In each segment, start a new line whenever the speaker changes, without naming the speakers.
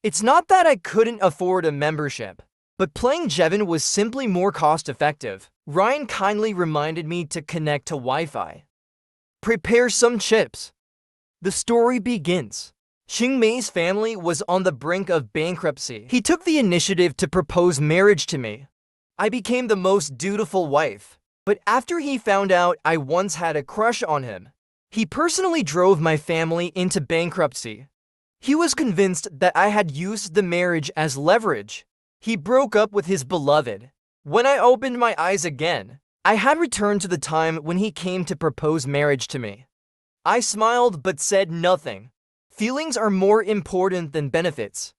It's not that I couldn't afford a membership, but playing Jevon was simply more cost-effective. Ryan kindly reminded me to connect to Wi-Fi. Prepare some chips. The story begins. Xingmei's family was on the brink of bankruptcy. He took the initiative to propose marriage to me. I became the most dutiful wife. But after he found out I once had a crush on him, he personally drove my family into bankruptcy. He was convinced that I had used the marriage as leverage. He broke up with his beloved. When I opened my eyes again, I had returned to the time when he came to propose marriage to me. I smiled but said nothing. Feelings are more important than benefits.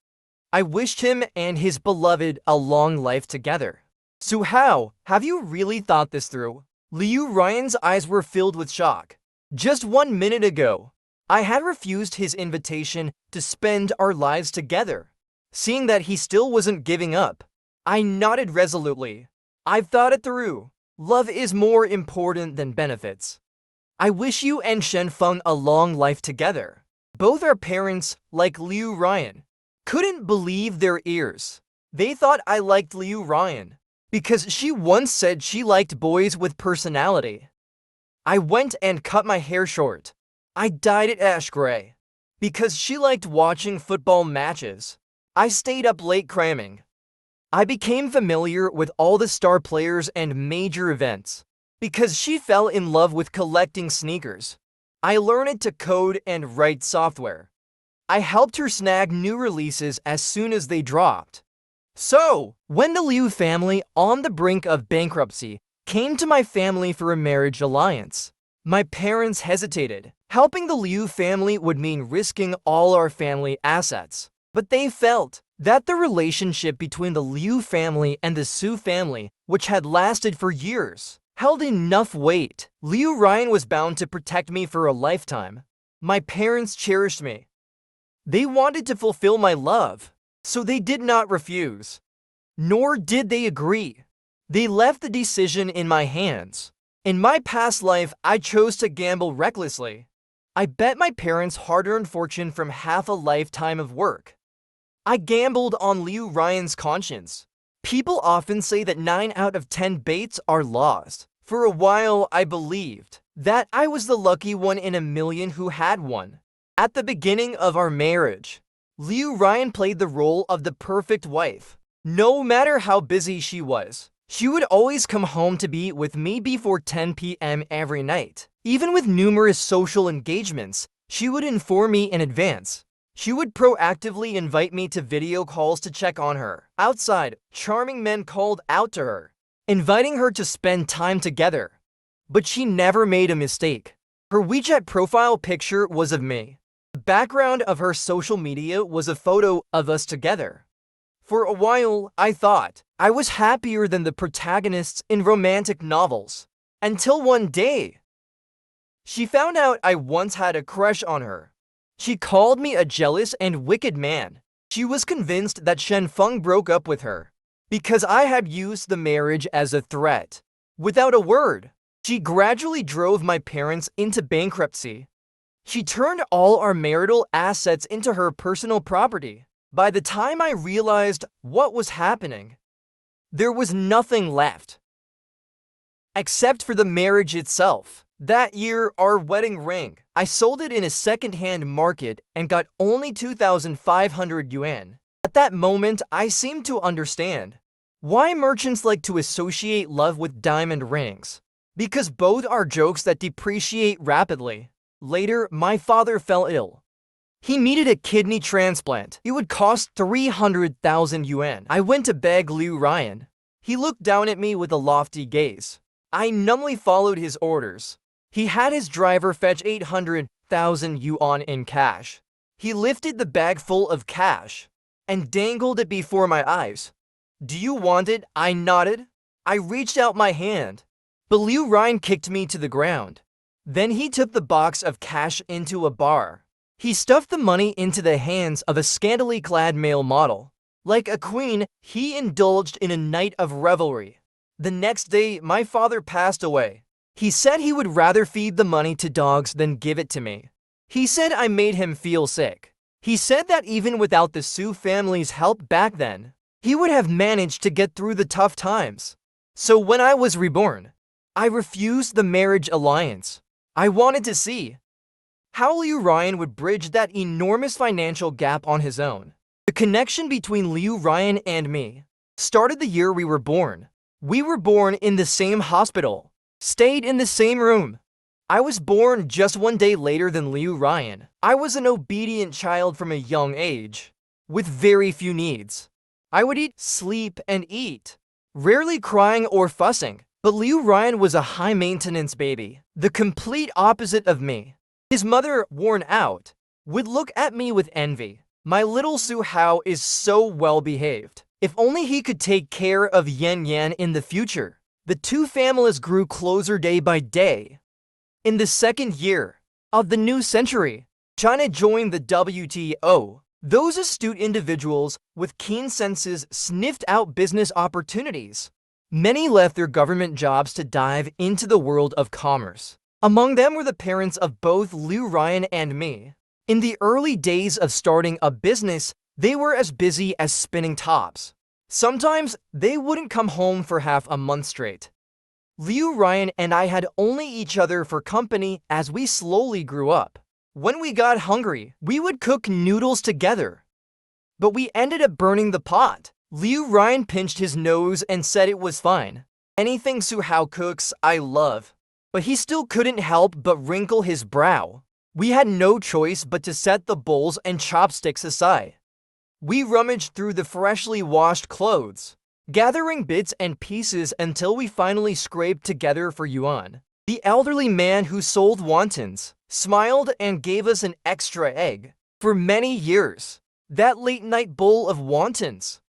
I wished him and his beloved a long life together. So how have you really thought this through? Liu Ryan's eyes were filled with shock. Just 1 minute ago, I had refused his invitation to spend our lives together. Seeing that he still wasn't giving up, I nodded resolutely. I've thought it through. Love is more important than benefits. I wish you and Shenfeng a long life together. Both our parents, like Liu Ryan, couldn't believe their ears. They thought I liked Liu Ryan because she once said she liked boys with personality. I went and cut my hair short. I dyed it ash gray because she liked watching football matches. I stayed up late cramming. I became familiar with all the star players and major events because she fell in love with collecting sneakers. I learned to code and write software. I helped her snag new releases as soon as they dropped. So, when the Liu family, on the brink of bankruptcy, came to my family for a marriage alliance, my parents hesitated. Helping the Liu family would mean risking all our family assets. But they felt that the relationship between the Liu family and the Su family, which had lasted for years, held enough weight. Liu Ryan was bound to protect me for a lifetime. My parents cherished me. They wanted to fulfill my love, so they did not refuse. Nor did they agree. They left the decision in my hands. In my past life, I chose to gamble recklessly. I bet my parents' hard-earned fortune from half a lifetime of work. I gambled on Liu Ryan's conscience. People often say that 9 out of 10 baits are lost. For a while, I believed that I was the lucky one in a million who had one. At the beginning of our marriage, Liu Ryan played the role of the perfect wife. No matter how busy she was, she would always come home to be with me before 10 p.m. every night. Even with numerous social engagements, she would inform me in advance. She would proactively invite me to video calls to check on her. Outside, charming men called out to her, inviting her to spend time together. But she never made a mistake. Her WeChat profile picture was of me. The background of her social media was a photo of us together. For a while, I thought I was happier than the protagonists in romantic novels. Until one day, she found out I once had a crush on her. She called me a jealous and wicked man. She was convinced that Shenfeng broke up with her because I had used the marriage as a threat. Without a word, she gradually drove my parents into bankruptcy. She turned all our marital assets into her personal property. By the time I realized what was happening, there was nothing left except for the marriage itself. That year, our wedding ring, I sold it in a second-hand market and got only 2,500 yuan. At that moment, I seemed to understand why merchants like to associate love with diamond rings. Because both are jokes that depreciate rapidly. Later, my father fell ill. He needed a kidney transplant. It would cost 300,000 yuan. I went to beg Liu Ryan. He looked down at me with a lofty gaze. I numbly followed his orders. He had his driver fetch 800,000 yuan in cash. He lifted the bag full of cash and dangled it before my eyes. "Do you want it?" I nodded. I reached out my hand, but Liu Ryan kicked me to the ground. Then he took the box of cash into a bar. He stuffed the money into the hands of a scantily clad male model. Like a queen, he indulged in a night of revelry. The next day, my father passed away. He said he would rather feed the money to dogs than give it to me. He said I made him feel sick. He said that even without the Su family's help back then, he would have managed to get through the tough times. So when I was reborn, I refused the marriage alliance. I wanted to see how Liu Ryan would bridge that enormous financial gap on his own. The connection between Liu Ryan and me started the year we were born. We were born in the same hospital, stayed in the same room. I was born just one day later than Liu Ryan. I was an obedient child from a young age, with very few needs. I would eat, sleep, and eat, rarely crying or fussing. But Liu Ryan was a high-maintenance baby, the complete opposite of me. His mother, worn out, would look at me with envy. My little Su Hao is so well-behaved. If only he could take care of Yan Yan in the future. The two families grew closer day by day. In the second year of the new century, China joined the WTO. Those astute individuals with keen senses sniffed out business opportunities. Many left their government jobs to dive into the world of commerce. Among them were the parents of both Liu Ryan and me. In the early days of starting a business, they were as busy as spinning tops. Sometimes they wouldn't come home for half a month straight. Liu Ryan and I had only each other for company as we slowly grew up. When we got hungry, we would cook noodles together. But we ended up burning the pot. Liu Ryan pinched his nose and said it was fine. Anything Su Hao cooks, I love. But he still couldn't help but wrinkle his brow. We had no choice but to set the bowls and chopsticks aside. We rummaged through the freshly washed clothes, gathering bits and pieces until we finally scraped together for yuan. The elderly man who sold wontons smiled and gave us an extra egg. For many years, that late-night bowl of wontons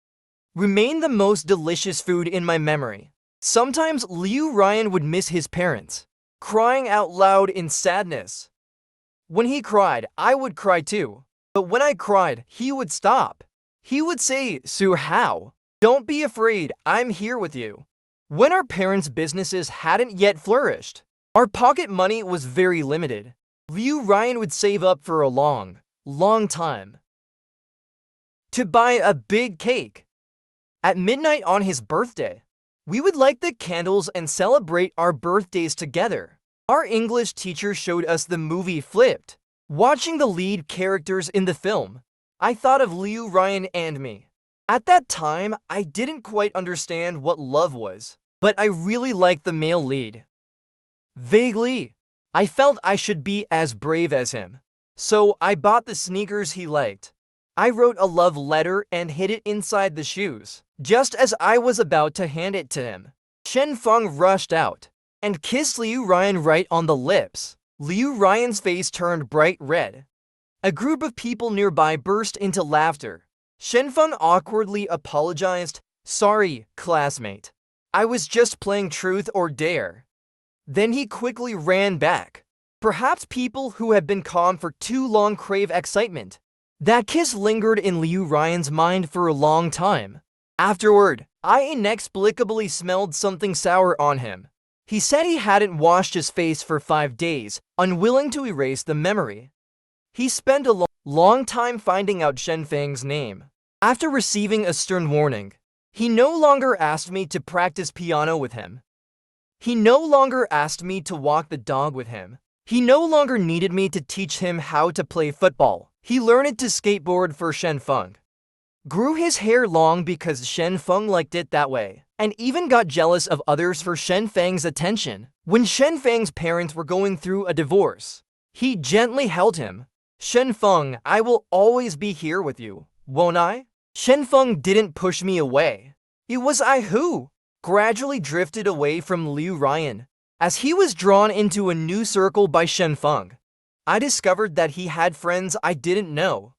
remained the most delicious food in my memory. Sometimes Liu Ryan would miss his parents, crying out loud in sadness. When he cried, I would cry too. But when I cried, he would stop. He would say, Su Hao, don't be afraid, I'm here with you. When our parents' businesses hadn't yet flourished, our pocket money was very limited. Liu Ryan would save up for a long time to buy a big cake. At midnight on his birthday, we would light the candles and celebrate our birthdays together. Our English teacher showed us the movie Flipped. Watching the lead characters in the film, I thought of Liu Ryan and me. At that time, I didn't quite understand what love was, but I really liked the male lead. Vaguely, I felt I should be as brave as him. So I bought the sneakers he liked. I wrote a love letter and hid it inside the shoes. Just as I was about to hand it to him, Shen Feng rushed out and kissed Liu Ryan right on the lips. Liu Ryan's face turned bright red. A group of people nearby burst into laughter. Shen Feng awkwardly apologized. Sorry, classmate. I was just playing truth or dare. Then he quickly ran back. Perhaps people who had been calm for too long crave excitement. That kiss lingered in Liu Ryan's mind for a long time. Afterward, I inexplicably smelled something sour on him. He said he hadn't washed his face for 5 days, unwilling to erase the memory. He spent a long time finding out Shen Feng's name. After receiving a stern warning, he no longer asked me to practice piano with him. He no longer asked me to walk the dog with him. He no longer needed me to teach him how to play football. He learned to skateboard for Shen Feng. Grew his hair long because Shen Feng liked it that way, and even got jealous of others for Shen Feng's attention. When Shen Feng's parents were going through a divorce, he gently held him. Shen Feng, I will always be here with you, won't I? Shen Feng didn't push me away. It was I who gradually drifted away from Liu Ryan. As he was drawn into a new circle by Shen Feng, I discovered that he had friends I didn't know.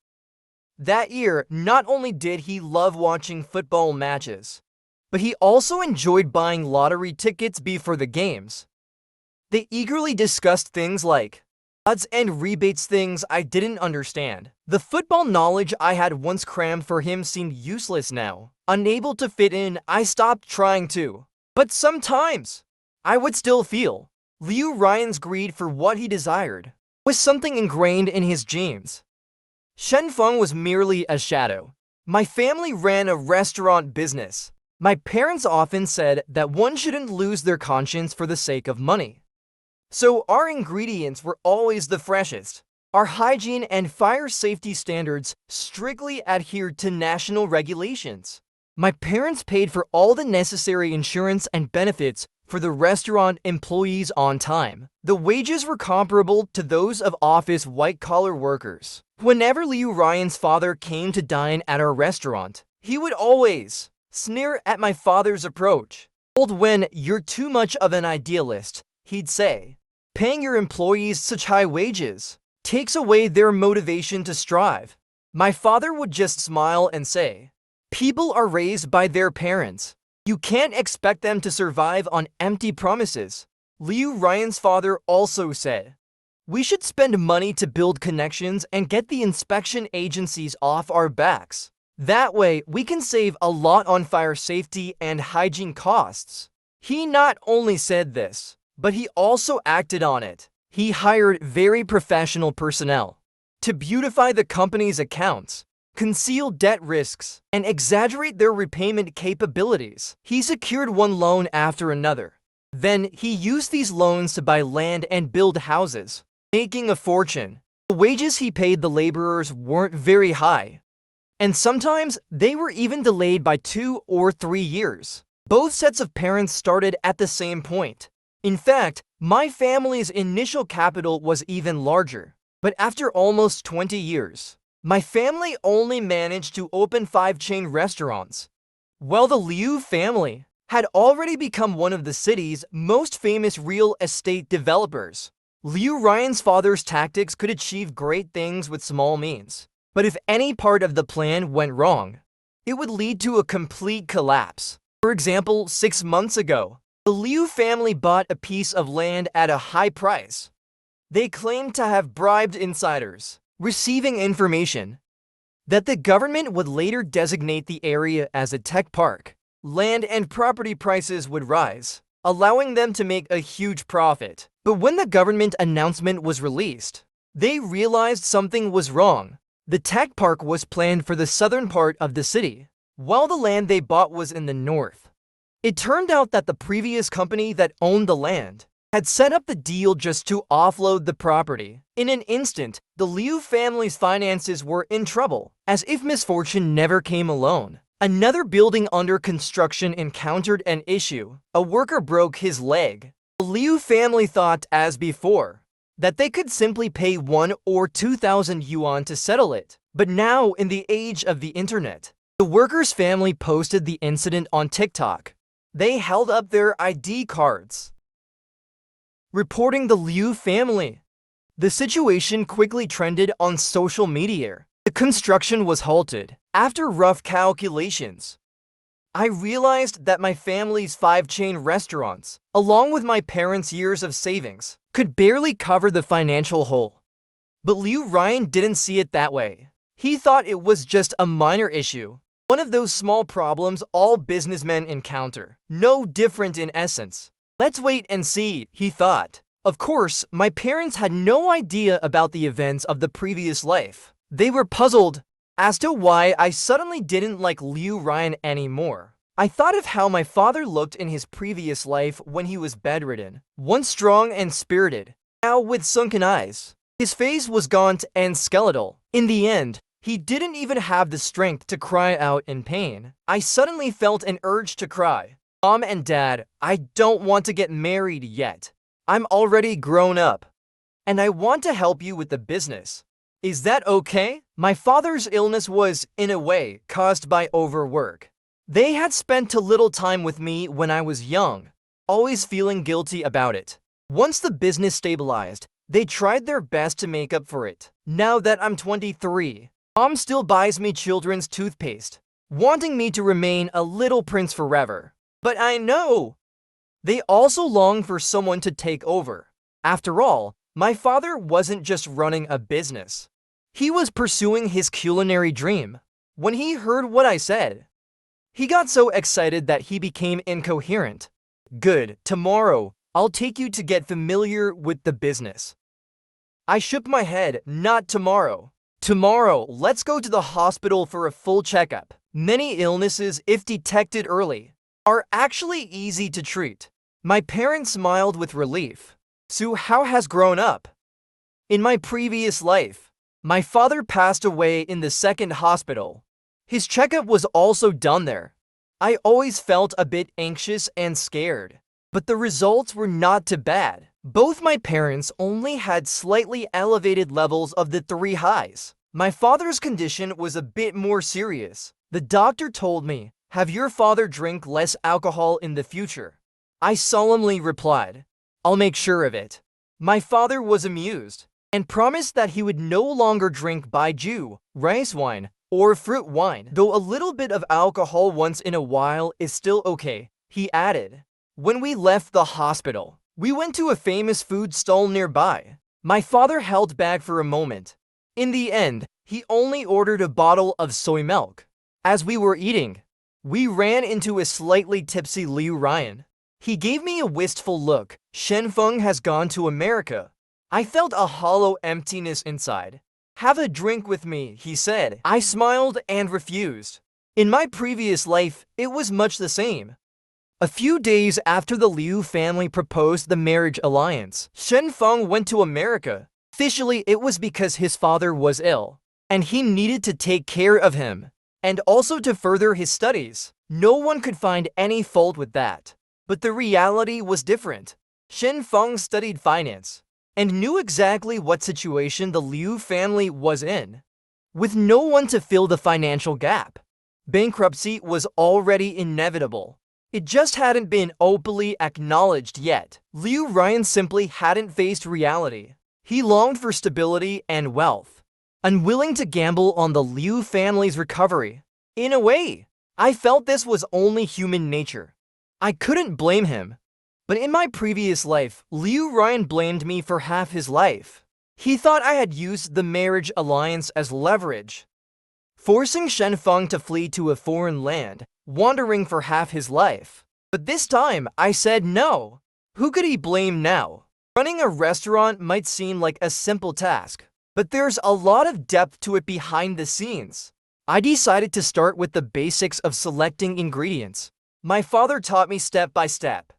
That year, not only did he love watching football matches, but he also enjoyed buying lottery tickets before the games. They eagerly discussed things like odds and rebates, things I didn't understand. The football knowledge I had once crammed for him seemed useless now. Unable to fit in, I stopped trying to. But sometimes, I would still feel Liu Ryan's greed for what he desired was something ingrained in his genes. Shenfeng was merely a shadow. My family ran a restaurant business. My parents often said that one shouldn't lose their conscience for the sake of money. So our ingredients were always the freshest. Our hygiene and fire safety standards strictly adhered to national regulations. My parents paid for all the necessary insurance and benefits for the restaurant employees on time. The wages were comparable to those of office white-collar workers. Whenever Liu Ryan's father came to dine at our restaurant, he would always sneer at my father's approach. Told when you're too much of an idealist, he'd say, paying your employees such high wages takes away their motivation to strive. My father would just smile and say, people are raised by their parents. You can't expect them to survive on empty promises. Liu Ryan's father also said, we should spend money to build connections and get the inspection agencies off our backs. That way, we can save a lot on fire safety and hygiene costs. He not only said this, but he also acted on it. He hired very professional personnel to beautify the company's accounts, conceal debt risks, and exaggerate their repayment capabilities. He secured one loan after another. Then he used these loans to buy land and build houses, making a fortune. The wages he paid the laborers weren't very high, and sometimes they were even delayed by 2 or 3 years. Both sets of parents started at the same point. In fact, my family's initial capital was even larger. But after almost 20 years, my family only managed to open 5 chain restaurants, while the Liu family had already become one of the city's most famous real estate developers. Liu Ryan's father's tactics could achieve great things with small means. But if any part of the plan went wrong, it would lead to a complete collapse. For example, 6 months ago, the Liu family bought a piece of land at a high price. They claimed to have bribed insiders, receiving information that the government would later designate the area as a tech park. Land and property prices would rise, allowing them to make a huge profit. But when the government announcement was released, they realized something was wrong. The tech park was planned for the southern part of the city, while the land they bought was in the north. It turned out that the previous company that owned the land had set up the deal just to offload the property. In an instant, the Liu family's finances were in trouble, as if misfortune never came alone. Another building under construction encountered an issue. A worker broke his leg. The Liu family thought, as before, that they could simply pay 1 or 2,000 yuan to settle it. But now, in the age of the internet, the worker's family posted the incident on TikTok. They held up their ID cards, reporting the Liu family. The situation quickly trended on social media. The construction was halted. After rough calculations, I realized that my family's 5 chain restaurants, along with my parents' years of savings, could barely cover the financial hole. But Liu Ryan didn't see it that way. He thought it was just a minor issue, one of those small problems all businessmen encounter, no different in essence. Let's wait and see, he thought. Of course, my parents had no idea about the events of the previous life. They were puzzled as to why I suddenly didn't like Liu Ryan anymore. I thought of how my father looked in his previous life when he was bedridden, once strong and spirited, now with sunken eyes. His face was gaunt and skeletal. In the end, he didn't even have the strength to cry out in pain. I suddenly felt an urge to cry. Mom and Dad, I don't want to get married yet. I'm already grown up, and I want to help you with the business. Is that okay? My father's illness was, in a way, caused by overwork. They had spent too little time with me when I was young, always feeling guilty about it. Once the business stabilized, they tried their best to make up for it. Now that I'm 23, Mom still buys me children's toothpaste, wanting me to remain a little prince forever. But I know they also long for someone to take over. After all, my father wasn't just running a business. He was pursuing his culinary dream. When he heard what I said, he got so excited that he became incoherent. Good, tomorrow, I'll take you to get familiar with the business. I shook my head, not tomorrow. Tomorrow, let's go to the hospital for a full checkup. Many illnesses, if detected early, are actually easy to treat. My parents smiled with relief. So how has grown up? In my previous life, my father passed away in the second hospital. His checkup was also done there. I always felt a bit anxious and scared, but the results were not too bad. Both my parents only had slightly elevated levels of the three highs. My father's condition was a bit more serious. The doctor told me, "Have your father drink less alcohol in the future." I solemnly replied, "I'll make sure of it." My father was amused and promised that he would no longer drink baijiu, rice wine, or fruit wine, though a little bit of alcohol once in a while is still okay, he added. When we left the hospital, we went to a famous food stall nearby. My father held back for a moment. In the end, he only ordered a bottle of soy milk. As we were eating, we ran into a slightly tipsy Liu Ryan. He gave me a wistful look. Shenfeng has gone to America. I felt a hollow emptiness inside. "Have a drink with me," he said. I smiled and refused. In my previous life, it was much the same. A few days after the Liu family proposed the marriage alliance, Shenfeng went to America. Officially, it was because his father was ill, and he needed to take care of him, and also to further his studies. No one could find any fault with that. But the reality was different. Shenfeng studied finance and knew exactly what situation the Liu family was in, with no one to fill the financial gap. Bankruptcy was already inevitable. It just hadn't been openly acknowledged yet. Liu Ryan simply hadn't faced reality. He longed for stability and wealth, unwilling to gamble on the Liu family's recovery. In a way, I felt this was only human nature. I couldn't blame him. But in my previous life, Liu Ryan blamed me for half his life. He thought I had used the marriage alliance as leverage, forcing Shenfeng to flee to a foreign land, wandering for half his life. But this time, I said no. Who could he blame now? Running a restaurant might seem like a simple task, but there's a lot of depth to it behind the scenes. I decided to start with the basics of selecting ingredients. My father taught me step by step,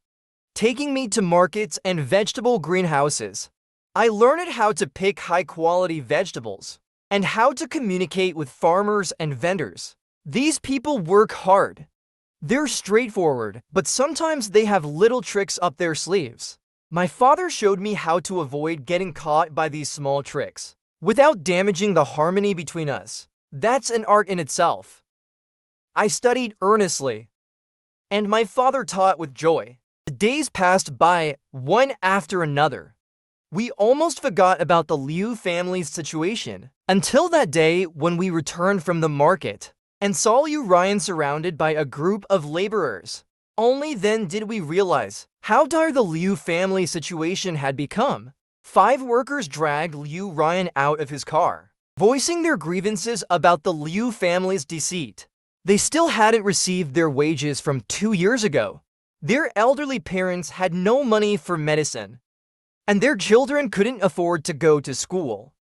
taking me to markets and vegetable greenhouses. I learned how to pick high-quality vegetables and how to communicate with farmers and vendors. These people work hard. They're straightforward, but sometimes they have little tricks up their sleeves. My father showed me how to avoid getting caught by these small tricks without damaging the harmony between us. That's an art in itself. I studied earnestly, and my father taught with joy. The days passed by, one after another. We almost forgot about the Liu family's situation until that day when we returned from the market and saw Liu Ryan surrounded by a group of laborers. Only then did we realize how dire the Liu family situation had become. 5 workers dragged Liu Ryan out of his car, voicing their grievances about the Liu family's deceit. They still hadn't received their wages from 2 years ago. Their elderly parents had no money for medicine, and their children couldn't afford to go to school.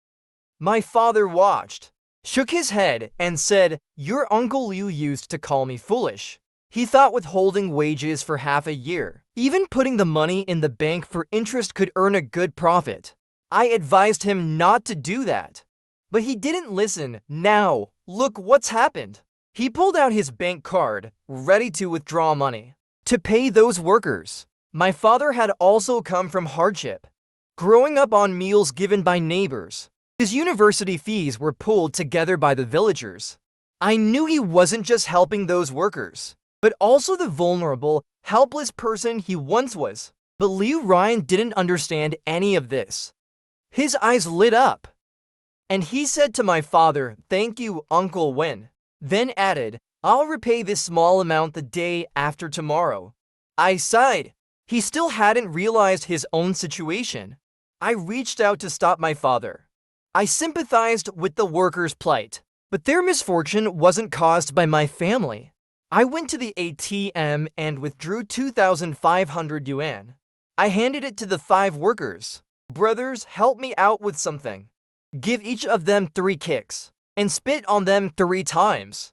My father watched, shook his head, and said, "Your Uncle Liu used to call me foolish. He thought withholding wages for half a year, even putting the money in the bank for interest, could earn a good profit. I advised him not to do that, but he didn't listen. Now, look what's happened." He pulled out his bank card, ready to withdraw money to pay those workers. My father had also come from hardship, growing up on meals given by neighbors. His university fees were pulled together by the villagers. I knew he wasn't just helping those workers, but also the vulnerable, helpless person he once was. But Liu Ryan didn't understand any of this. His eyes lit up, and he said to my father, "Thank you, Uncle Wen," then added, "I'll repay this small amount the day after tomorrow." I sighed. He still hadn't realized his own situation. I reached out to stop my father. I sympathized with the workers' plight, but their misfortune wasn't caused by my family. I went to the ATM and withdrew 2,500 yuan. I handed it to the 5 workers. "Brothers, help me out with something." Give each of them 3 kicks, and spit on them 3 times.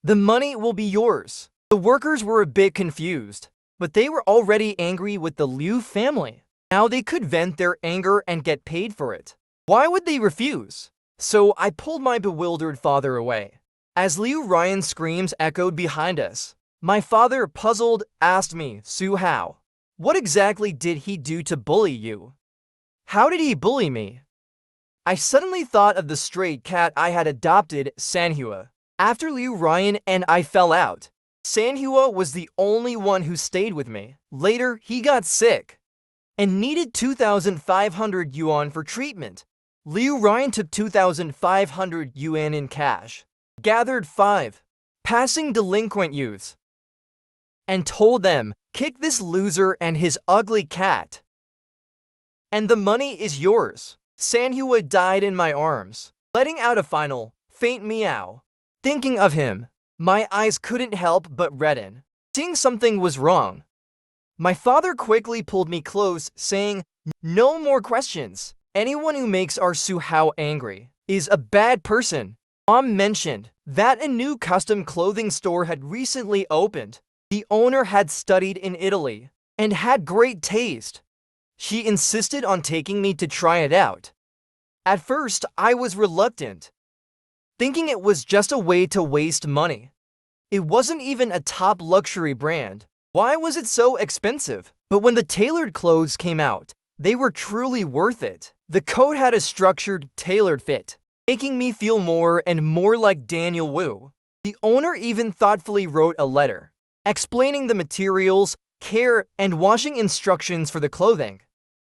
The money will be yours. The workers were a bit confused, but they were already angry with the Liu family. Now they could vent their anger and get paid for it. Why would they refuse? So I pulled my bewildered father away. As Liu Ryan's screams echoed behind us, my father, puzzled, asked me, "Su Hao, what exactly did he do to bully you? How did he bully me?" I suddenly thought of the stray cat I had adopted, Sanhua. After Liu Ryan and I fell out, Sanhua was the only one who stayed with me. Later, he got sick and needed 2,500 yuan for treatment. Liu Ryan took 2,500 yuan in cash, gathered 5 passing delinquent youths, and told them, "Kick this loser and his ugly cat, and the money is yours." Sanhua died in my arms, letting out a final, faint meow. Thinking of him, my eyes couldn't help but redden. Seeing something was wrong. My father quickly pulled me close, saying, "No more questions. Anyone who makes our Su Hao angry is a bad person." Mom mentioned that a new custom clothing store had recently opened. The owner had studied in Italy and had great taste. She insisted on taking me to try it out. At first, I was reluctant, thinking it was just a way to waste money. It wasn't even a top luxury brand. Why was it so expensive? But when the tailored clothes came out, they were truly worth it. The coat had a structured, tailored fit, making me feel more and more like Daniel Wu. The owner even thoughtfully wrote a letter, explaining the materials, care, and washing instructions for the clothing.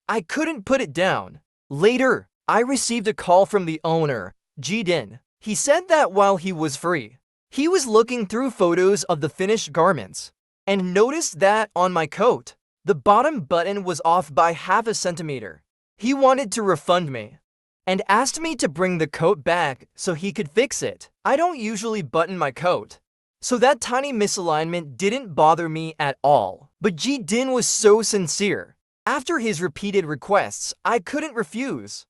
I couldn't put it down. Later, I received a call from the owner, Jidin. He said that while he was free, he was looking through photos of the finished garments and noticed that on my coat, the bottom button was off by half a centimeter. He wanted to refund me and asked me to bring the coat back so he could fix it. I don't usually button my coat, so that tiny misalignment didn't bother me at all. But Jidin was so sincere. After his repeated requests, I couldn't refuse.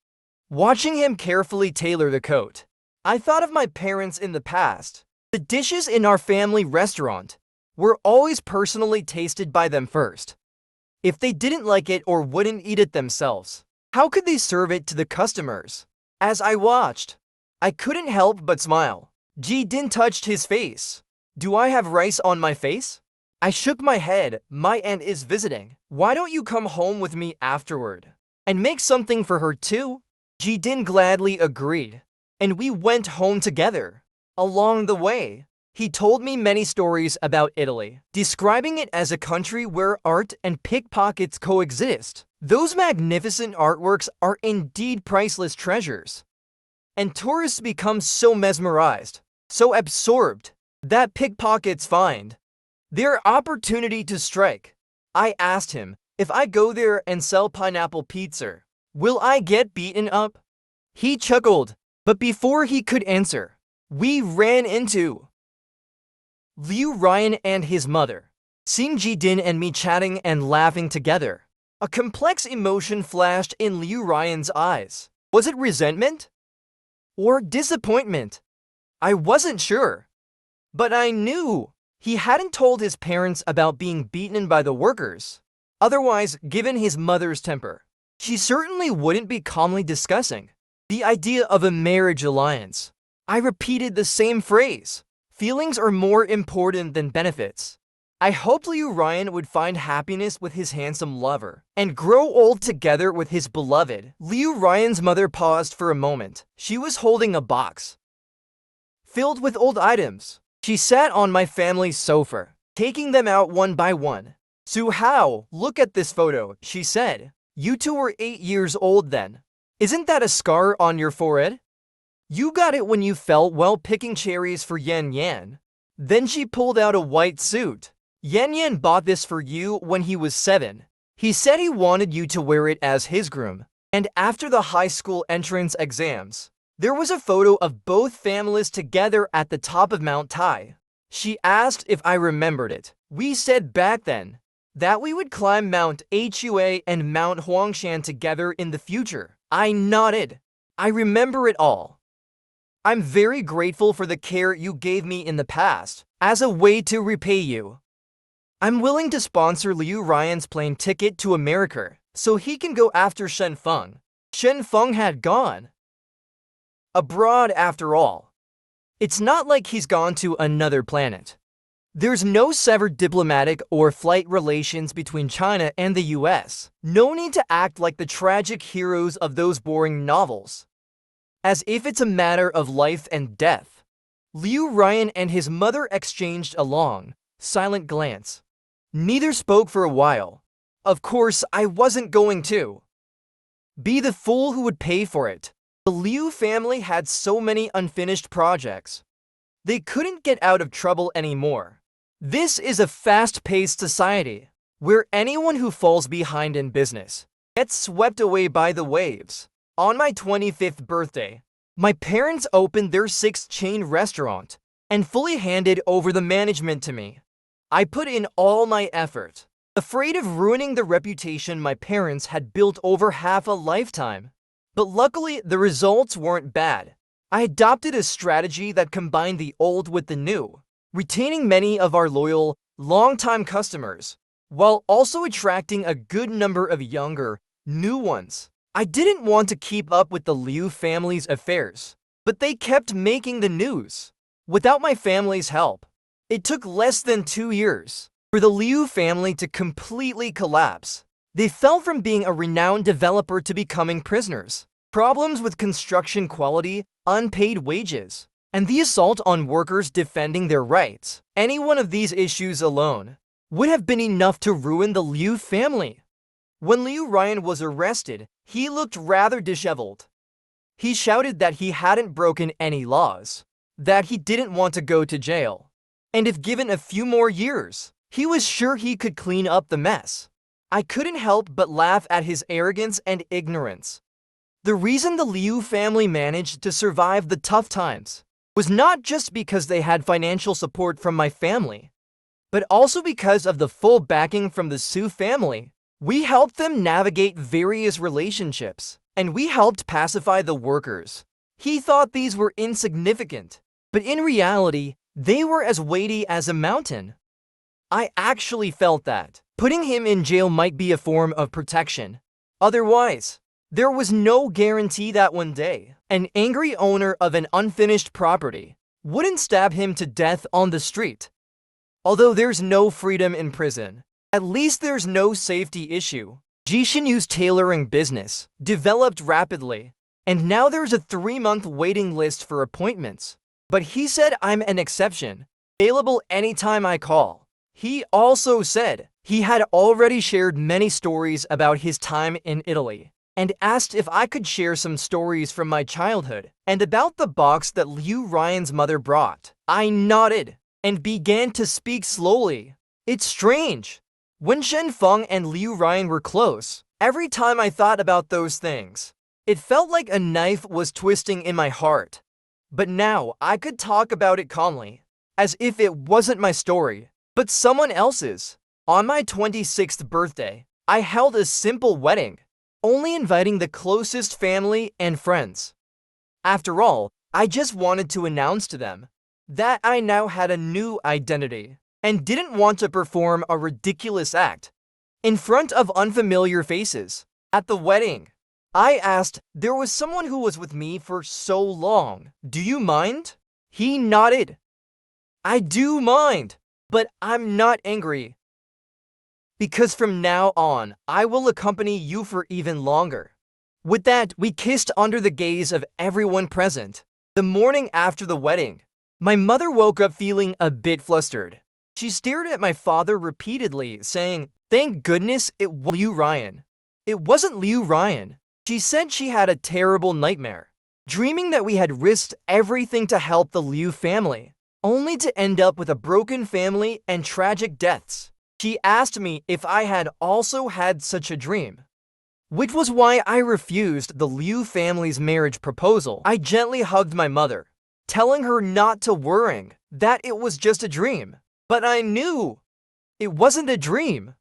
Watching him carefully tailor the coat, I thought of my parents in the past. The dishes in our family restaurant were always personally tasted by them first. If they didn't like it or wouldn't eat it themselves, how could they serve it to the customers? As I watched, I couldn't help but smile. Jidin touched his face. "Do I have rice on my face?" I shook my head. "My aunt is visiting. Why don't you come home with me afterward and make something for her too?" Jidin gladly agreed, and we went home together. Along the way, he told me many stories about Italy, describing it as a country where art and pickpockets coexist. Those magnificent artworks are indeed priceless treasures, and tourists become so mesmerized, so absorbed, that pickpockets find their opportunity to strike. I asked him, if I go there and sell pineapple pizza, will I get beaten up? He chuckled, but before he could answer, we ran into Liu Ryan and his mother. Seeing Jidin and me chatting and laughing together, a complex emotion flashed in Liu Ryan's eyes. Was it resentment or disappointment? I wasn't sure, but I knew he hadn't told his parents about being beaten by the workers. Otherwise, given his mother's temper, she certainly wouldn't be calmly discussing the idea of a marriage alliance. I repeated the same phrase. Feelings are more important than benefits. I hoped Liu Ryan would find happiness with his handsome lover and grow old together with his beloved. Liu Ryan's mother paused for a moment. She was holding a box filled with old items. She sat on my family's sofa, taking them out one by one. "Su Hao, look at this photo," she said. "You two were 8 years old then. Isn't that a scar on your forehead? You got it when you fell while picking cherries for Yan Yan." Then she pulled out a white suit. "Yan Yan bought this for you when he was 7. He said he wanted you to wear it as his groom." And after the high school entrance exams, there was a photo of both families together at the top of Mount Tai. She asked if I remembered it. We said back then that we would climb Mount Hua and Mount Huangshan together in the future. I nodded. I remember it all. I'm very grateful for the care you gave me in the past. As a way to repay you, I'm willing to sponsor Liu Ryan's plane ticket to America so he can go after Shen Feng. Shen Feng had gone abroad after all. It's not like he's gone to another planet. There's no severed diplomatic or flight relations between China and the US. No need to act like the tragic heroes of those boring novels, as if it's a matter of life and death. Liu Ryan and his mother exchanged a long, silent glance. Neither spoke for a while. Of course, I wasn't going to be the fool who would pay for it. The Liu family had so many unfinished projects. They couldn't get out of trouble anymore. This is a fast-paced society, where anyone who falls behind in business gets swept away by the waves. On my 25th birthday, my parents opened their 6th-chain restaurant and fully handed over the management to me. I put in all my effort, afraid of ruining the reputation my parents had built over half a lifetime. But luckily, the results weren't bad. I adopted a strategy that combined the old with the new, retaining many of our loyal, long-time customers, while also attracting a good number of younger, new ones. I didn't want to keep up with the Liu family's affairs, but they kept making the news. Without my family's help, it took less than 2 years for the Liu family to completely collapse. They fell from being a renowned developer to becoming prisoners. Problems with construction quality, unpaid wages, and the assault on workers defending their rights. Any one of these issues alone would have been enough to ruin the Liu family. When Liu Ryan was arrested, he looked rather disheveled. He shouted that he hadn't broken any laws, that he didn't want to go to jail, and if given a few more years, he was sure he could clean up the mess. I couldn't help but laugh at his arrogance and ignorance. The reason the Liu family managed to survive the tough times was not just because they had financial support from my family, but also because of the full backing from the Su family. We helped them navigate various relationships, and we helped pacify the workers. He thought these were insignificant, but in reality, they were as weighty as a mountain. I actually felt that putting him in jail might be a form of protection. Otherwise, there was no guarantee that one day, an angry owner of an unfinished property wouldn't stab him to death on the street. Although there's no freedom in prison, at least there's no safety issue. Jishinyu's tailoring business developed rapidly, and now there's a 3-month waiting list for appointments. But he said I'm an exception, available anytime I call. He also said he had already shared many stories about his time in Italy, and asked if I could share some stories from my childhood and about the box that Liu Ryan's mother brought. I nodded and began to speak slowly. It's strange. When Shen Feng and Liu Ryan were close, every time I thought about those things, it felt like a knife was twisting in my heart. But now I could talk about it calmly, as if it wasn't my story, but someone else's. On my 26th birthday, I held a simple wedding, only inviting the closest family and friends. After all, I just wanted to announce to them that I now had a new identity and didn't want to perform a ridiculous act in front of unfamiliar faces. At the wedding, I asked, there was someone who was with me for so long. Do you mind? He nodded. I do mind, but I'm not angry. Because from now on, I will accompany you for even longer. With that, we kissed under the gaze of everyone present. The morning after the wedding, my mother woke up feeling a bit flustered. She stared at my father repeatedly, saying, "Thank goodness it was Liu Ryan." It wasn't Liu Ryan. She said she had a terrible nightmare, dreaming that we had risked everything to help the Liu family, only to end up with a broken family and tragic deaths. She asked me if I had also had such a dream, which was why I refused the Liu family's marriage proposal. I gently hugged my mother, telling her not to worry, that it was just a dream. But I knew it wasn't a dream.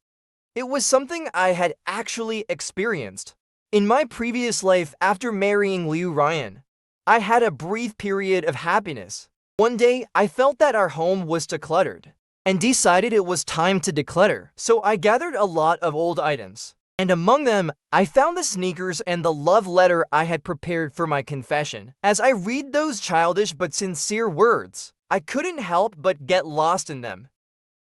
It was something I had actually experienced. In my previous life after marrying Liu Ryan, I had a brief period of happiness. One day, I felt that our home was too cluttered and decided it was time to declutter. So I gathered a lot of old items. And among them, I found the sneakers and the love letter I had prepared for my confession. As I read those childish but sincere words, I couldn't help but get lost in them.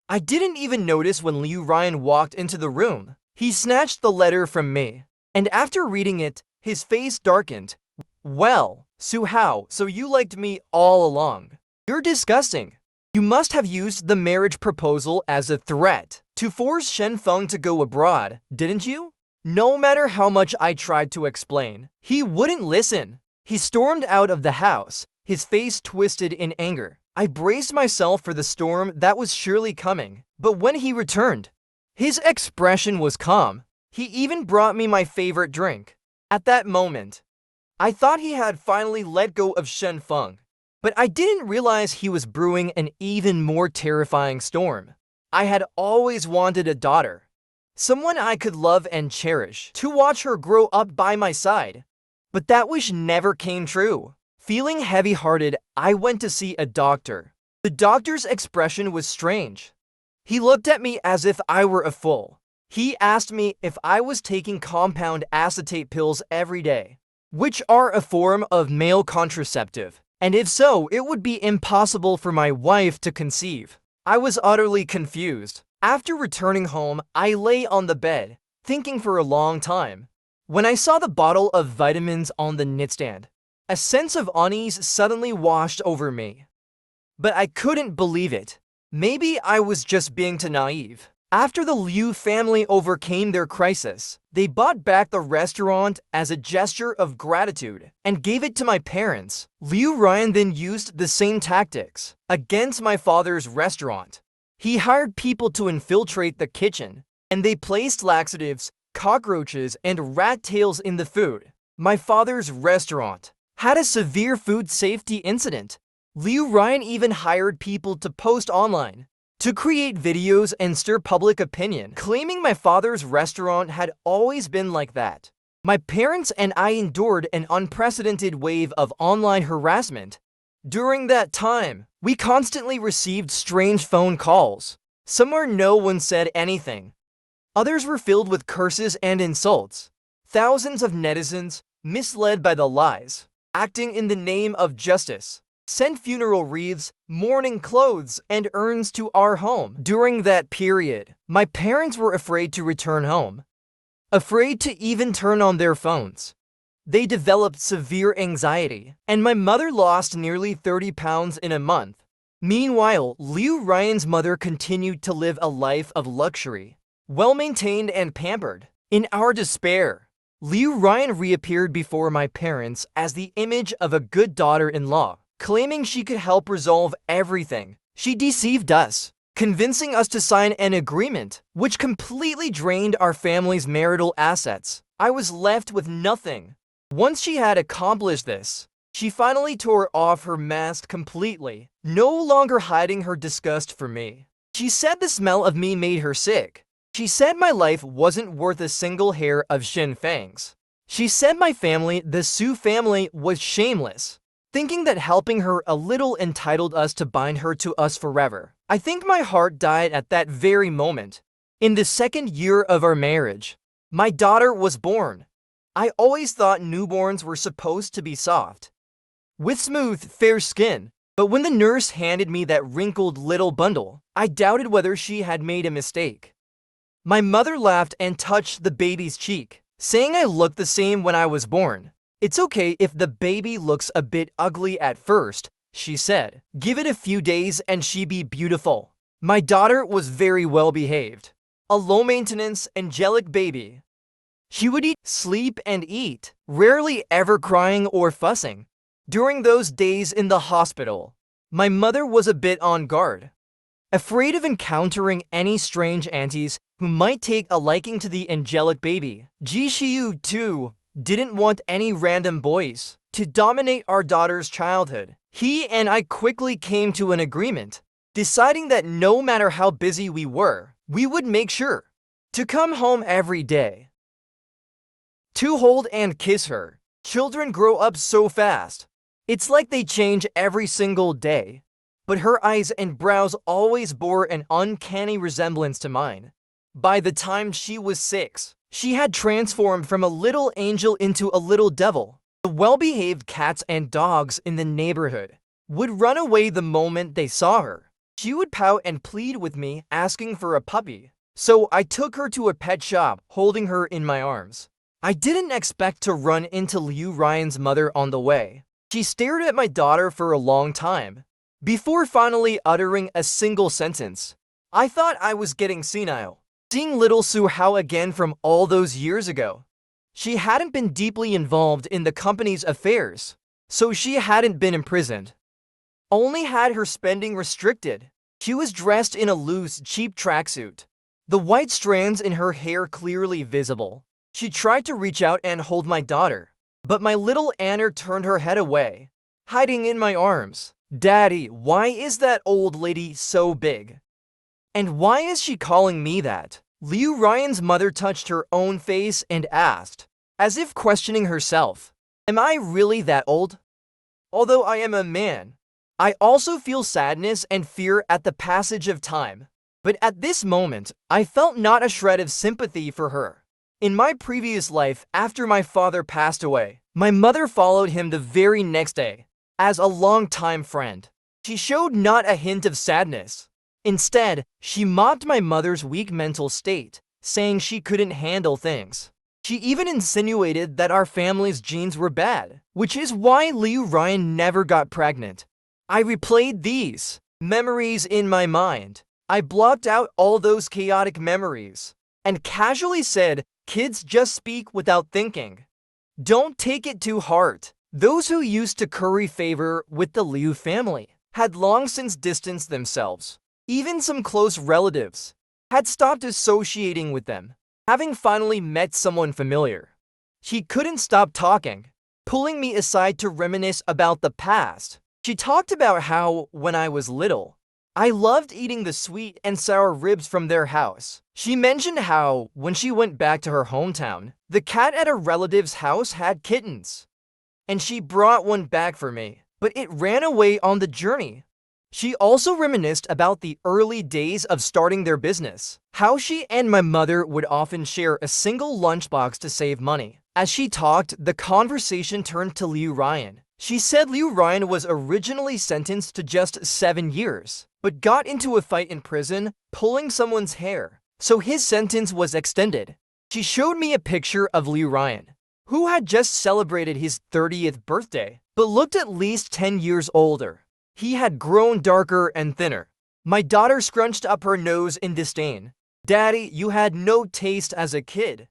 I didn't even notice when Liu Ryan walked into the room. He snatched the letter from me, and after reading it, his face darkened. "Well, Su Hao, so you liked me all along. You're disgusting. You must have used the marriage proposal as a threat to force Shen Feng to go abroad, didn't you?" No matter how much I tried to explain, he wouldn't listen. He stormed out of the house, his face twisted in anger. I braced myself for the storm that was surely coming, but when he returned, his expression was calm. He even brought me my favorite drink. At that moment, I thought he had finally let go of Shen Feng. But I didn't realize he was brewing an even more terrifying storm. I had always wanted a daughter, someone I could love and cherish, to watch her grow up by my side. But that wish never came true. Feeling heavy-hearted, I went to see a doctor. The doctor's expression was strange. He looked at me as if I were a fool. He asked me if I was taking compound acetate pills every day, which are a form of male contraceptive. And if so, it would be impossible for my wife to conceive. I was utterly confused. After returning home, I lay on the bed, thinking for a long time. When I saw the bottle of vitamins on the nightstand, a sense of unease suddenly washed over me. But I couldn't believe it. Maybe I was just being too naive. After the Liu family overcame their crisis, they bought back the restaurant as a gesture of gratitude and gave it to my parents. Liu Ryan then used the same tactics against my father's restaurant. He hired people to infiltrate the kitchen, and they placed laxatives, cockroaches, and rat tails in the food. My father's restaurant had a severe food safety incident. Liu Ryan even hired people to post online to create videos and stir public opinion, claiming my father's restaurant had always been like that. My parents and I endured an unprecedented wave of online harassment. During that time, we constantly received strange phone calls. Somewhere no one said anything. Others were filled with curses and insults. Thousands of netizens, misled by the lies, acting in the name of justice, sent funeral wreaths, mourning clothes, and urns to our home. During that period, my parents were afraid to return home, afraid to even turn on their phones. They developed severe anxiety, and my mother lost nearly 30 pounds in a month. Meanwhile, Liu Ryan's mother continued to live a life of luxury, well-maintained and pampered. In our despair, Liu Ryan reappeared before my parents as the image of a good daughter-in-law, claiming she could help resolve everything. She deceived us, convincing us to sign an agreement, which completely drained our family's marital assets. I was left with nothing. Once she had accomplished this, she finally tore off her mask completely, no longer hiding her disgust for me. She said the smell of me made her sick. She said my life wasn't worth a single hair of Shen Feng's. She said my family, the Su family, was shameless, thinking that helping her a little entitled us to bind her to us forever. I think my heart died at that very moment. In the second year of our marriage, my daughter was born. I always thought newborns were supposed to be soft, with smooth, fair skin. But when the nurse handed me that wrinkled little bundle, I doubted whether she had made a mistake. My mother laughed and touched the baby's cheek, saying I looked the same when I was born. "It's okay if the baby looks a bit ugly at first," she said. "Give it a few days and she be beautiful." My daughter was very well behaved, a low-maintenance, angelic baby. She would eat, sleep, and eat, rarely ever crying or fussing. During those days in the hospital, my mother was a bit on guard, afraid of encountering any strange aunties who might take a liking to the angelic baby. Ji Xiu, too, didn't want any random boys to dominate our daughter's childhood. He and I quickly came to an agreement, deciding that no matter how busy we were, we would make sure to come home every day. to hold and kiss her. Children grow up so fast. It's like they change every single day. But her eyes and brows always bore an uncanny resemblance to mine. By the time she was 6, she had transformed from a little angel into a little devil. The well-behaved cats and dogs in the neighborhood would run away the moment they saw her. She would pout and plead with me, asking for a puppy. So I took her to a pet shop, holding her in my arms. I didn't expect to run into Liu Ryan's mother on the way. She stared at my daughter for a long time, before finally uttering a single sentence. I thought I was getting senile, seeing little Su Hao again from all those years ago. She hadn't been deeply involved in the company's affairs, so she hadn't been imprisoned. Only had her spending restricted. She was dressed in a loose, cheap tracksuit, the white strands in her hair clearly visible. She tried to reach out and hold my daughter, but my little Anna turned her head away, hiding in my arms. Daddy, why is that old lady so big? And why is she calling me that? Liu Ryan's mother touched her own face and asked, as if questioning herself, am I really that old? Although I am a man, I also feel sadness and fear at the passage of time. But at this moment, I felt not a shred of sympathy for her. In my previous life, after my father passed away, my mother followed him the very next day. As a longtime friend, she showed not a hint of sadness. Instead, she mocked my mother's weak mental state, saying she couldn't handle things. She even insinuated that our family's genes were bad, which is why Liu Ryan never got pregnant. I replayed these memories in my mind. I blocked out all those chaotic memories and casually said, kids just speak without thinking. Don't take it to heart. Those who used to curry favor with the Liu family had long since distanced themselves. Even some close relatives had stopped associating with them, having finally met someone familiar. She couldn't stop talking, pulling me aside to reminisce about the past. She talked about how, when I was little, I loved eating the sweet and sour ribs from their house. She mentioned how, when she went back to her hometown, the cat at a relative's house had kittens, and she brought one back for me, but it ran away on the journey. She also reminisced about the early days of starting their business, how she and my mother would often share a single lunchbox to save money. As she talked, the conversation turned to Liu Ryan. She said Liu Ryan was originally sentenced to just 7 years, but got into a fight in prison, pulling someone's hair, so his sentence was extended. She showed me a picture of Liu Ryan, who had just celebrated his 30th birthday, but looked at least 10 years older. He had grown darker and thinner. My daughter scrunched up her nose in disdain. Daddy, you had no taste as a kid.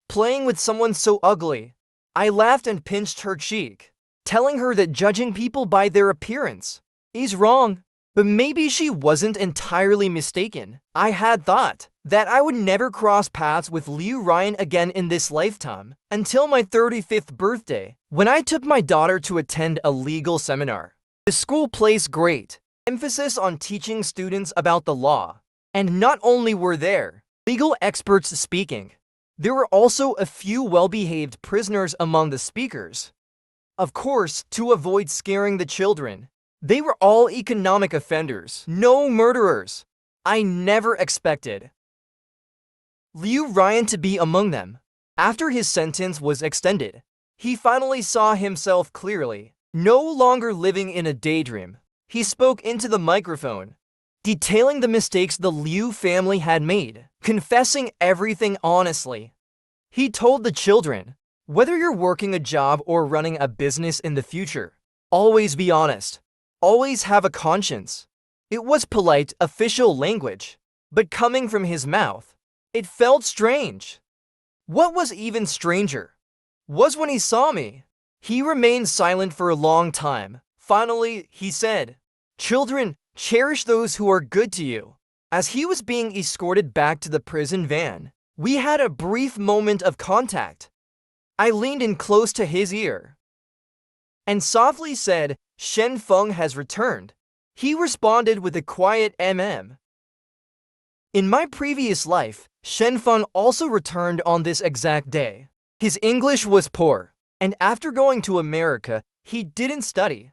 Playing with someone so ugly. I laughed and pinched her cheek, telling her that judging people by their appearance is wrong. But maybe she wasn't entirely mistaken. I had thought that I would never cross paths with Liu Ryan again in this lifetime until my 35th birthday, when I took my daughter to attend a legal seminar. The school placed great emphasis on teaching students about the law, and not only were there legal experts speaking, there were also a few well-behaved prisoners among the speakers. Of course, to avoid scaring the children, they were all economic offenders, no murderers. I never expected Liu Ryan to be among them. After his sentence was extended, he finally saw himself clearly, no longer living in a daydream. He spoke into the microphone, detailing the mistakes the Liu family had made, confessing everything honestly. He told the children, whether you're working a job or running a business in the future, always be honest. Always have a conscience. It was polite, official language, but coming from his mouth, it felt strange. What was even stranger was when he saw me. He remained silent for a long time. Finally, he said, "Children, cherish those who are good to you." As he was being escorted back to the prison van, we had a brief moment of contact. I leaned in close to his ear and softly said, "Shen Feng has returned." He responded with a quiet mm. In my previous life, Shen Feng also returned on this exact day. His English was poor, and after going to America, he didn't study.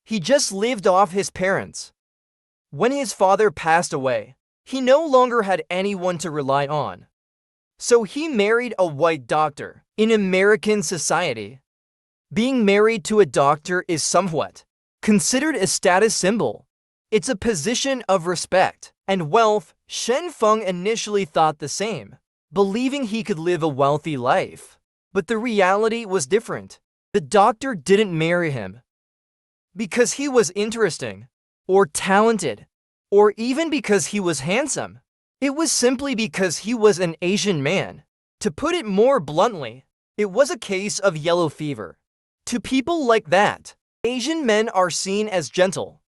He just lived off his parents. When his father passed away, he no longer had anyone to rely on. So he married a white doctor. In American society, being married to a doctor is somewhat considered a status symbol. It's a position of respect and wealth. Shen Feng initially thought the same, believing he could live a wealthy life. But the reality was different. The doctor didn't marry him because he was interesting, or talented, or even because he was handsome. It was simply because he was an Asian man. To put it more bluntly, it was a case of yellow fever. To people like that, Asian men are seen as gentle,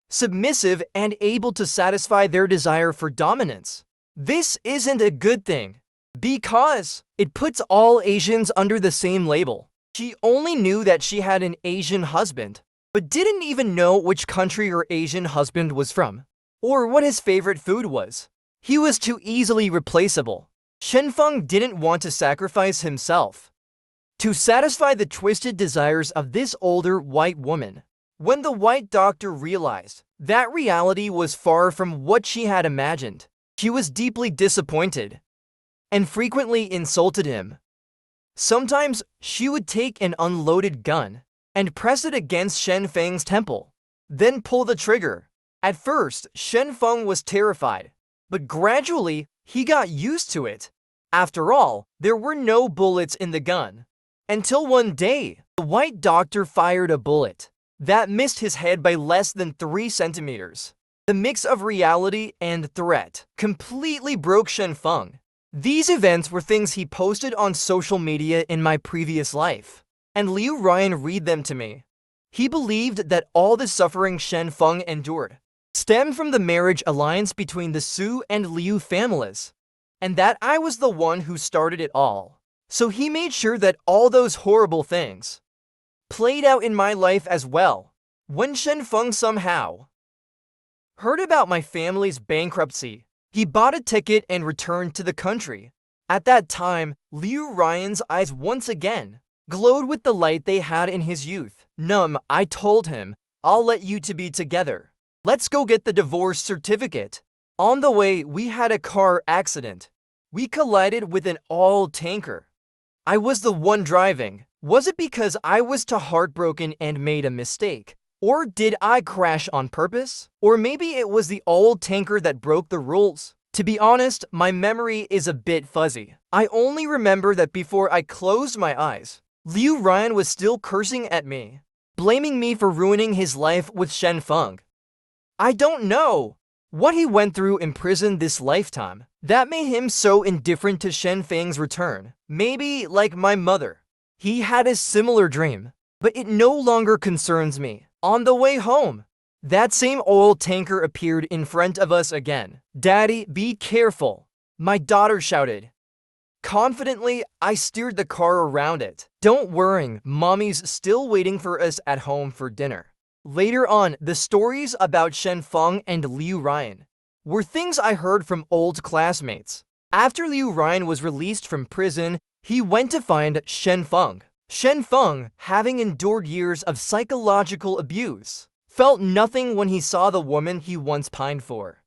submissive, and able to satisfy their desire for dominance. This isn't a good thing, because it puts all Asians under the same label. She only knew that she had an Asian husband, but didn't even know which country her Asian husband was from, or what his favorite food was. He was too easily replaceable. Shen Feng didn't want to sacrifice himself to satisfy the twisted desires of this older white woman. When the white doctor realized that reality was far from what she had imagined, she was deeply disappointed and frequently insulted him. Sometimes she would take an unloaded gun and press it against Shen Feng's temple, then pull the trigger. At first, Shen Feng was terrified, but gradually he got used to it. After all, there were no bullets in the gun. Until one day, the white doctor fired a bullet that missed his head by less than 3 centimeters. The mix of reality and threat completely broke Shen Feng. These events were things he posted on social media in my previous life, and Liu Ryan read them to me. He believed that all the suffering Shen Feng endured stemmed from the marriage alliance between the Su and Liu families, and that I was the one who started it all. So he made sure that all those horrible things played out in my life as well. When Shen Feng somehow heard about my family's bankruptcy, he bought a ticket and returned to the country. At that time, Liu Ryan's eyes once again glowed with the light they had in his youth. I told him, I'll let you two be together. Let's go get the divorce certificate. On the way, we had a car accident. We collided with an oil tanker. I was the one driving. Was it because I was too heartbroken and made a mistake? Or did I crash on purpose? Or maybe it was the old tanker that broke the rules. To be honest, my memory is a bit fuzzy. I only remember that before I closed my eyes, Liu Ryan was still cursing at me, blaming me for ruining his life with Shen Feng. I don't know what he went through in prison this lifetime that made him so indifferent to Shen Feng's return. Maybe like my mother, he had a similar dream, but it no longer concerns me. On the way home, that same oil tanker appeared in front of us again. Daddy, be careful, my daughter shouted. Confidently, I steered the car around it. Don't worry, mommy's still waiting for us at home for dinner. Later on, the stories about Shen Feng and Liu Ryan were things I heard from old classmates. After Liu Ryan was released from prison, he went to find Shen Feng. Shen Feng, having endured years of psychological abuse, felt nothing when he saw the woman he once pined for.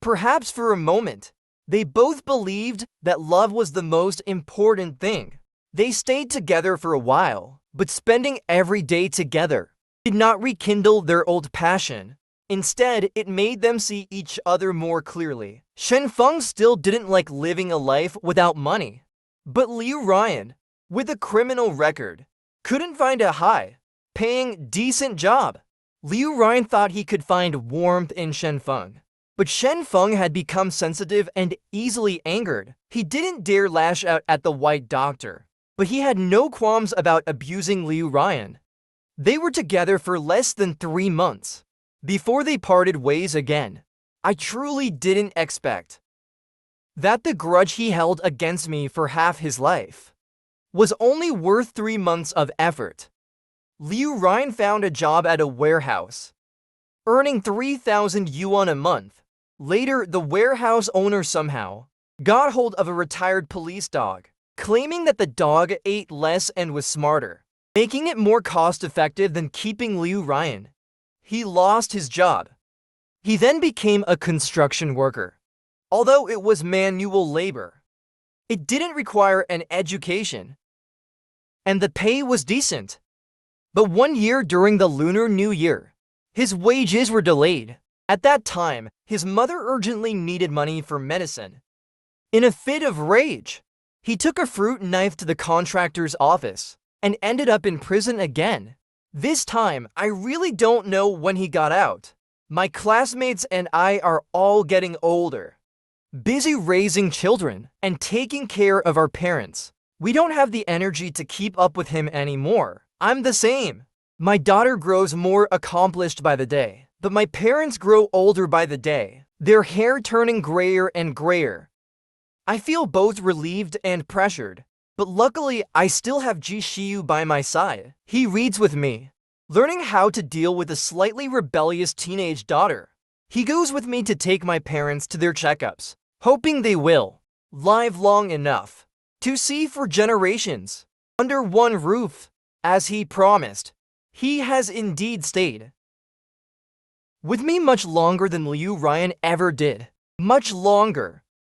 Perhaps for a moment, they both believed that love was the most important thing. They stayed together for a while, but spending every day together did not rekindle their old passion. Instead, it made them see each other more clearly. Shen Feng still didn't like living a life without money. But Liu Ryan, with a criminal record, couldn't find a high-paying, decent job. Liu Ryan thought he could find warmth in Shen Feng. But Shen Feng had become sensitive and easily angered. He didn't dare lash out at the white doctor, but he had no qualms about abusing Liu Ryan. They were together for less than 3 months before they parted ways again. I truly didn't expect that the grudge he held against me for half his life was only worth 3 months of effort. Liu Ryan found a job at a warehouse, earning 3,000 yuan a month. Later, the warehouse owner somehow got hold of a retired police dog claiming that the dog ate less and was smarter, making it more cost-effective than keeping Liu Ryan. He lost his job. He then became a construction worker. Although it was manual labor, it didn't require an education, and the pay was decent. But one year during the Lunar New Year, his wages were delayed. At that time, his mother urgently needed money for medicine. In a fit of rage, he took a fruit knife to the contractor's office and ended up in prison again. This time, I really don't know when he got out. My classmates and I are all getting older, busy raising children and taking care of our parents. We don't have the energy to keep up with him anymore. I'm the same. My daughter grows more accomplished by the day, but my parents grow older by the day, their hair turning grayer and grayer. I feel both relieved and pressured, but luckily I still have Jishiyu by my side. He reads with me, learning how to deal with a slightly rebellious teenage daughter. He goes with me to take my parents to their checkups, hoping they will live long enough to see for generations under one roof, as he promised. He has indeed stayed with me much longer than Liu Ryan ever did. Much longer.